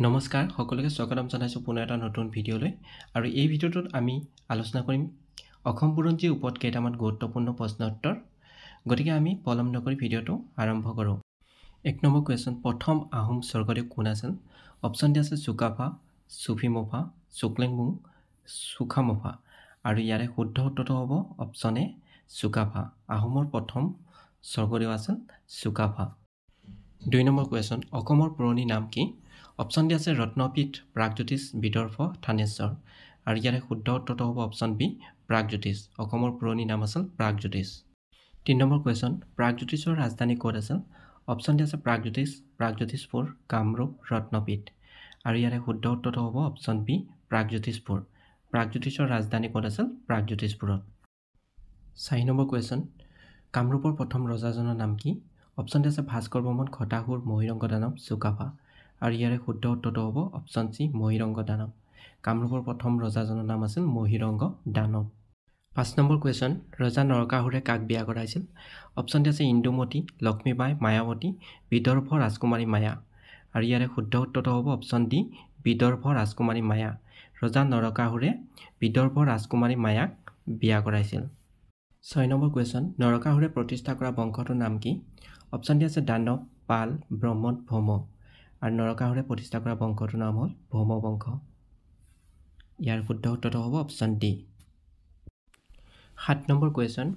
নমস্কাৰ সকলোকে স্বাগতম জনাইছোঁ পুনৰ এটা নতুন ভিডিঅ'লৈ আৰু এই ভিডিঅ'টোত আমি আলোচনা কৰিম অসম বুৰঞ্জীৰ ওপৰত কেইটামান গুৰুত্বপূৰ্ণ প্ৰশ্ন উত্তৰ গতিকে আমি পলম নকৰি ভিডিঅ'টো আৰম্ভ কৰোঁ। 1 নম্বৰ কুৱেশ্যন, প্ৰথম আহোম স্বৰ্গদেৱ কোন আছিল? অপশ্যন ডি আছে চুকাফা, চুফিমফা, চুক্লেংমুং, চুখামফা আৰু ইয়াৰে শুদ্ধ উত্তৰটো হ'ব অপশ্যন এ চুকাফা। আহোমৰ প্ৰথম স্বৰ্গদেৱ আছিল চুকাফা। 2 নম্বৰ কুৱেশ্যন, অসমৰ পুৰণি নাম কি? অপশ্যন ডি আছে ৰত্নপীঠ, প্ৰাগজ্যোতিষ, বিদৰ্ভ, থানেশ্বৰ আৰু ইয়াৰে শুদ্ধ উত্তৰটো হ'ব অপশ্যন বি প্ৰাগজ্যোতিষ। অসমৰ পুৰণি নাম আছিল প্ৰাগজ্যোতিষ। 3 নম্বৰ কুৱেশ্যন, প্ৰাগজ্যোতিষৰ ৰাজধানী ক'ত আছিল? অপশ্যন ডি আছে প্ৰাগজ্যোতিষ, প্ৰাগজ্যোতিষপুৰ, কামৰূপ, ৰত্নপীঠ আৰু ইয়াৰে শুদ্ধ উত্তৰটো হ'ব অপশ্যন বি প্ৰাগজ্যোতিষপুৰ। প্ৰাগজ্যোতিষৰ ৰাজধানী ক'ত আছিল? প্ৰাগজ্যোতিষপুৰত। 4 নম্বৰ কুৱেশ্যন, কামৰূপৰ প্ৰথম ৰজাজনৰ নাম কি? অপশ্যন ডি আছে ভাস্কৰ বৰ্মন, খটাসুৰ, মহিৰংগ দানৱ, চুকাফা আৰু ইয়াৰে শুদ্ধ উত্তৰটো হ'ব অপশ্যন চি মহিৰংগ দানৱ। কামৰূপৰ প্ৰথম ৰজাজনৰ নাম আছিল মহিৰংগ দানৱ। 5 নম্বৰ কুৱেশ্যন, ৰজা নৰকাসুৰে কাক বিয়া কৰাইছিল? অপশ্যন ডি আছে ইন্দুমতী, লক্ষ্মীবাই, মায়াৱতী, বিদৰ্ভ ৰাজকুমাৰী মায়া আৰু ইয়াৰে শুদ্ধ উত্তৰটো হ'ব অপশ্যন ডি বিদৰ্ভ ৰাজকুমাৰী মায়া। ৰজা নৰকাসুৰে বিদৰ্ভ ৰাজকুমাৰী মায়াক বিয়া কৰাইছিল। 6 নম্বৰ কুৱেশ্যন, নৰকাসুৰে প্ৰতিষ্ঠা কৰা বংশটোৰ নাম কি? অপশ্যন ডি আছে দানৱ, পাল, ব্ৰহ্মণ, ভৌম আৰু নৰকাসুৰে প্ৰতিষ্ঠা কৰা বংশটোৰ নাম হ'ল ভৌম বংশ। ইয়াৰ শুদ্ধ উত্তৰটো হ'ব option D. 7 number question,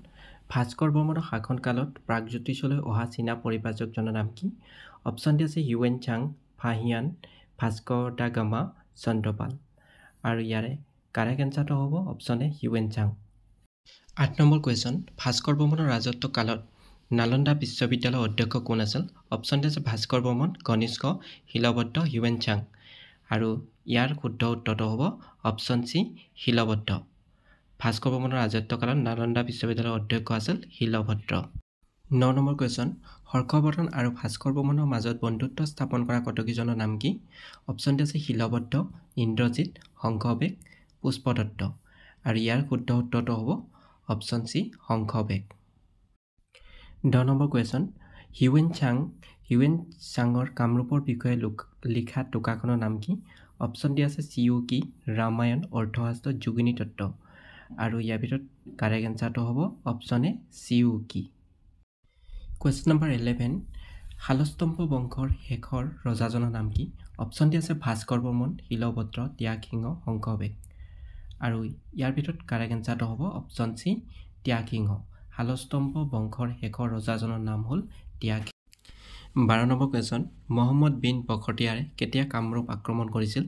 Bhaskar বৰ্মনৰ শাসনকালত প্ৰাগজ্যোতিষলৈ অহা চীনা পৰিব্ৰাজকজনৰ নাম কি? অপশ্যন ডি আছে Hiuen Tsang, Fahien, Vasco da Gama, Chandrapal আৰু ইয়াৰে কাৰেক্ট এনচাৰটো হ'ব অপশ্যন এ Hiuen Tsang. 8 number question, Bhaskar বৰ্মনৰ ৰাজত্ব কালত নালন্দা বিশ্ববিদ্যালয়ৰ অধ্যক্ষ কোন আছিল? অপশ্যন ডি আছে ভাস্কৰ বৰ্মন, কনিষ্ক, শিলভদ্ৰ, হিউৱেন চাং আৰু ইয়াৰ শুদ্ধ উত্তৰটো হ'ব অপশ্যন চি শিলভদ্ৰ। ভাস্কৰ বৰ্মনৰ ৰাজত্ব কালত নালন্দা বিশ্ববিদ্যালয়ৰ অধ্যক্ষ আছিল শিলভদ্ৰ। 9 নম্বৰ কুৱেশ্যন, হৰ্ষবৰ্ধন আৰু ভাস্কৰ বৰ্মনৰ মাজত বন্ধুত্ব স্থাপন কৰা কটকীজনৰ নাম কি? অপশ্যন ডি আছে শিলভদ্ৰ, ইন্দ্ৰজিৎ, শংখবেগ, পুষ্পদত্ত আৰু ইয়াৰ শুদ্ধ উত্তৰটো হ'ব অপশ্যন চি শংখবেগ। 10 নম্বৰ কুৱেশ্যন, হিউৱেন চাঙৰ কামৰূপৰ বিষয়ে লিখা টোকাখনৰ নাম কি? অপশ্যন ডি আছে চিউকি, ৰামায়ণ, অৰ্থশাস্ত্ৰ, যোগিনী তত্ত্ব আৰু ইয়াৰ ভিতৰত কাৰেক্ট এনচাৰটো হ'ব অপশ্যন এ চিউকি। কুৱেশ্যন নম্বৰ 11, শালস্তম্ভ বংশৰ শেষৰ ৰজাজনৰ নাম কি? অপশ্যন ডি আছে ভাস্কৰ বৰ্মন, শিলভদ্ৰ, ত্যাগসিংহ, শংখবেগ আৰু ইয়াৰ ভিতৰত কাৰেক্ট এনচাৰটো হ'ব অপশ্যন চি ত্যাগসিংহ। শালস্তম্ভ বংশৰ শেষৰ ৰজাজনৰ নাম হ'ল Tyagasingha. 12 number question, Mohammad bin বখতিয়াৰে কেতিয়া কামৰূপ আক্ৰমণ কৰিছিল?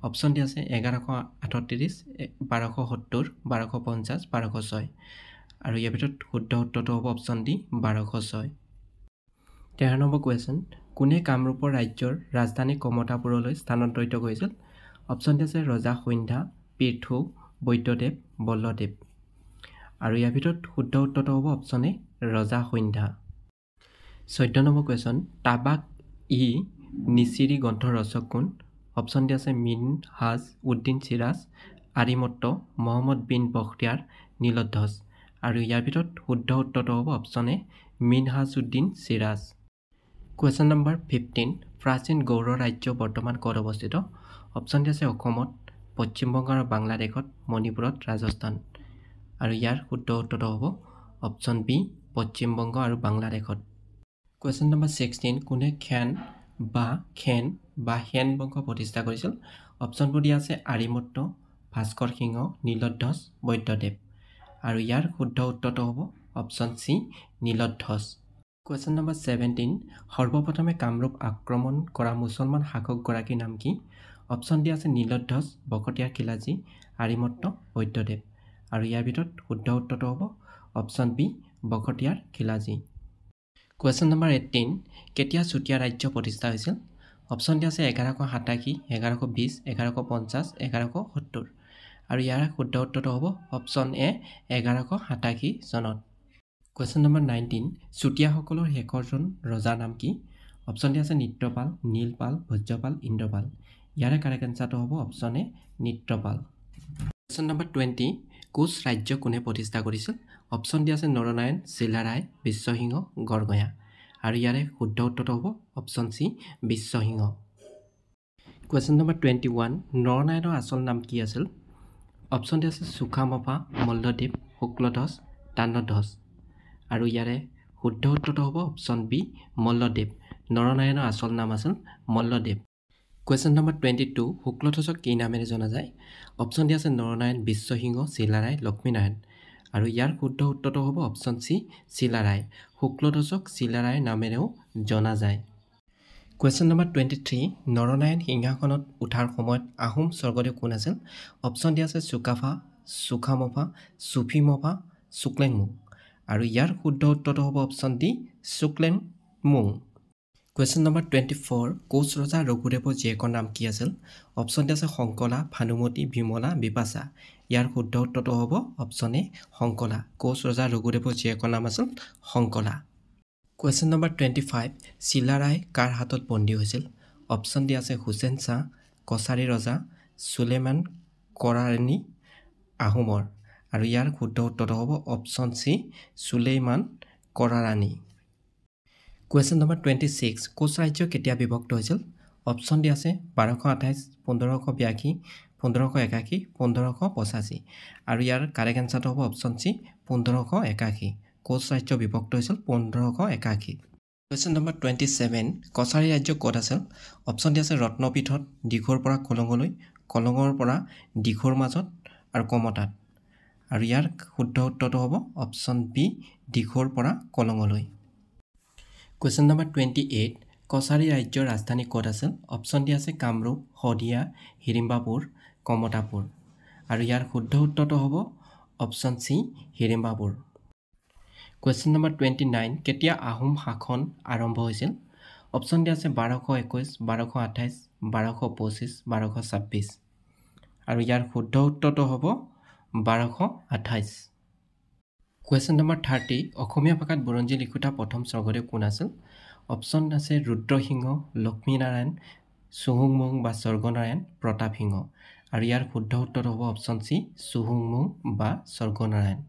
অপশ্যন ডি আছে 1138, 1270, 1250, 1206 আৰু ইয়াৰ ভিতৰত শুদ্ধ উত্তৰটো হ'ব অপশ্যন ডি 1206। 13 নম্বৰ কুৱেশ্যন, কোনে কামৰূপৰ ৰাজ্যৰ ৰাজধানী কমতাপুৰলৈ স্থানান্তৰিত কৰিছিল? অপশ্যন ডি আছে ৰজা সন্ধ্যা, পৃথু, বৈদ্যদেৱ, বল্লদেৱ আৰু ইয়াৰ ভিতৰত শুদ্ধ উত্তৰটো হ'ব অপশ্যন এ ৰজা সন্ধ্যা। 14 নম্বৰ কুৱেশ্যন, তাবাক ই নিচিৰি গ্ৰন্থৰ ৰচক কোন? অপশ্যন ডি আছে মিনহাজ উদ্দিন চিৰাজ, আৰিমত্ত, মহম্মদ বিন বখতিয়াৰ, নীলধ্বজ আৰু ইয়াৰ ভিতৰত শুদ্ধ উত্তৰটো হ'ব option A Minhaj Uddin Siraj. Question number 15, প্ৰাচীন গৌড় ৰাজ্য বৰ্তমান ক'ত অৱস্থিত? অপশ্যন ডি আছে অসমত, পশ্চিমবংগ আৰু বাংলাদেশত, মণিপুৰত, ৰাজস্থান আৰু ইয়াৰ শুদ্ধ উত্তৰটো হ'ব অপশ্যন বি পশ্চিমবংগ আৰু বাংলাদেশত। কুৱেশ্যন নম্বৰ 16, কোনে খেন বা সেন বংশ প্ৰতিষ্ঠা কৰিছিল? অপশ্যনবোৰ দিয়া আছে আৰিমত্ত, ভাস্কৰ সিংহ, নীলধ্বজ, বৈদ্যদেৱ আৰু ইয়াৰ শুদ্ধ উত্তৰটো হ'ব option C Niladhwaj. Question number 17, সৰ্বপ্ৰথমে কামৰূপ আক্ৰমণ কৰা মুছলমান শাসকগৰাকীৰ নাম কি? অপশ্যন ডি আছে নীলধ্বজ, বখতিয়াৰ খিলাজী, আৰিমত্ত, বৈদ্যদেৱ আৰু ইয়াৰ ভিতৰত শুদ্ধ উত্তৰটো হ'ব option B Bakhtiyar Khilji. Question number 18, কেতিয়া চুতীয়া ৰাজ্য প্ৰতিষ্ঠা হৈছিল? অপশ্যন ডি আছে 1187, 1120, 1150, 1170 আৰু ইয়াৰ শুদ্ধ উত্তৰটো হ'ব অপশ্যন এ 1187 চনত। কুৱেশ্যন নম্বৰ 19, চুতীয়াসকলৰ শেষৰজন ৰজাৰ নাম কি? অপশ্যন ডি আছে নিত্ৰপাল, নীলপাল, ভোজ্যপাল, ইন্দ্ৰপাল। ইয়াৰে কাৰেক্ট এনচাৰটো হ'ব অপশ্যন এ নিত্ৰপাল। কুৱেশ্যন নম্বৰ 20, কোচ ৰাজ্য কোনে প্ৰতিষ্ঠা কৰিছিল? অপশ্যন ডি আছে নৰনাৰায়ণ, চিলাৰায়, বিশ্বসিংহ, গড়গঞা আৰু ইয়াৰে শুদ্ধ উত্তৰটো হ'ব option C Biswa Singha. Question number 21 নৰনাৰায়ণৰ আচল নাম কি আছিল অপশ্যন ডি আছে সুখামফা মল্লদেৱ শুক্লধ্বজ তাম্ৰধ্বজ আৰু ইয়াৰে শুদ্ধ উত্তৰটো হ'ব অপশ্যন বি মল্লদেৱ নৰনাৰায়ণৰ আচল নাম আছিল মল্লদেৱ কুৱেশ্যন নম্বৰ 22 শুক্লধ্বজক কি নামেৰে জনা যায় অপশ্যন ডি আছে নৰনাৰায়ণ বিশ্বসিংহ চিলাৰায় লক্ষ্মীনাৰায়ণ আৰু ইয়াৰ শুদ্ধ উত্তৰটো হ'ব অপশ্যন চি চিলাৰায় শুক্লধ্বজক চিলাৰায় নামেৰেও জনা যায় কুৱেশ্যন নম্বৰ 23 নৰনাৰায়ণ সিংহাসনত উঠাৰ সময়ত আহোম স্বৰ্গদেউ কোন আছিল অপশ্যন ডি আছে চুকাফা সুখামফা চুফিমফা চুক্লেংমুং আৰু ইয়াৰ শুদ্ধ উত্তৰটো হ'ব option D Suklenmung question number 24 Koch ৰজা ৰঘুদেৱৰ জীয়েকৰ নাম কি আছিল অপশ্যন ডি আছে শংকলা ভানুমতী বিমলা বিপাশা ইয়াৰ শুদ্ধ উত্তৰটো হ'ব অপশ্যন এ শংকলা কোচ ৰজা ৰঘুদেৱৰ জীয়েকৰ নাম আছিল শংকলা কুৱেশ্যন নম্বৰ 25 চিলাৰায় কাৰ হাতত বন্দী হৈছিল অপশ্যন ডি আছে হুছেইন শ্বাহ কছাৰী ৰজা চুলেমান কৰাৰণী আহোমৰ আৰু ইয়াৰ শুদ্ধ উত্তৰটো হ'ব option C Sulaiman Karrani question number 26 Koch ৰাজ্য কেতিয়া বিভক্ত হৈছিল অপশ্যন ডি আছে 1228 1582 1581 1585 আৰু ইয়াৰ কাৰেক্ট এনচাৰটো হ'ব অপশ্যন চি 1581 কোচ ৰাজ্য বিভক্ত হৈছিল 1581 কুৱেশ্যন নম্বৰ 27 কছাৰী ৰাজ্য ক'ত আছিল অপশ্যন ডি আছে ৰত্নপীঠত দিঘৰ পৰা কলঙলৈ কলঙৰ পৰা দিঘৰ মাজত আৰু কমতাত আৰু ইয়াৰ শুদ্ধ উত্তৰটো হ'ব অপশ্যন বি দিঘৰ পৰা কলঙলৈ কুৱেশ্যন নম্বৰ 28 কছাৰী ৰাজ্যৰ ৰাজধানী ক'ত আছিল অপশ্যন ডি আছে কামৰূপ শদিয়া হিড়িম্বাপুৰ কমতাপুৰ আৰু ইয়াৰ শুদ্ধ উত্তৰটো হ'ব option C Hidimbapur question number 29 কেতিয়া আহোম শাসন আৰম্ভ হৈছিল অপশ্যন ডি আছে 1221 1228 1225 1226 আৰু ইয়াৰ শুদ্ধ উত্তৰটো হ'ব 1228 কুৱেশ্যন নম্বৰ 30 অসমীয়া ভাষাত বুৰঞ্জী লিখোঁতা প্ৰথম স্বৰ্গদেউ কোন আছিল অপশ্যন আছে ৰুদ্ৰসিংহ লক্ষ্মীনাৰায়ণ চুহুংমুং বা স্বৰ্গনাৰায়ণ প্ৰতাপ সিংহ আৰু ইয়াৰ শুদ্ধ উত্তৰটো হ'ব অপশ্যন চি চুহুংমুং বা স্বৰ্গনাৰায়ণ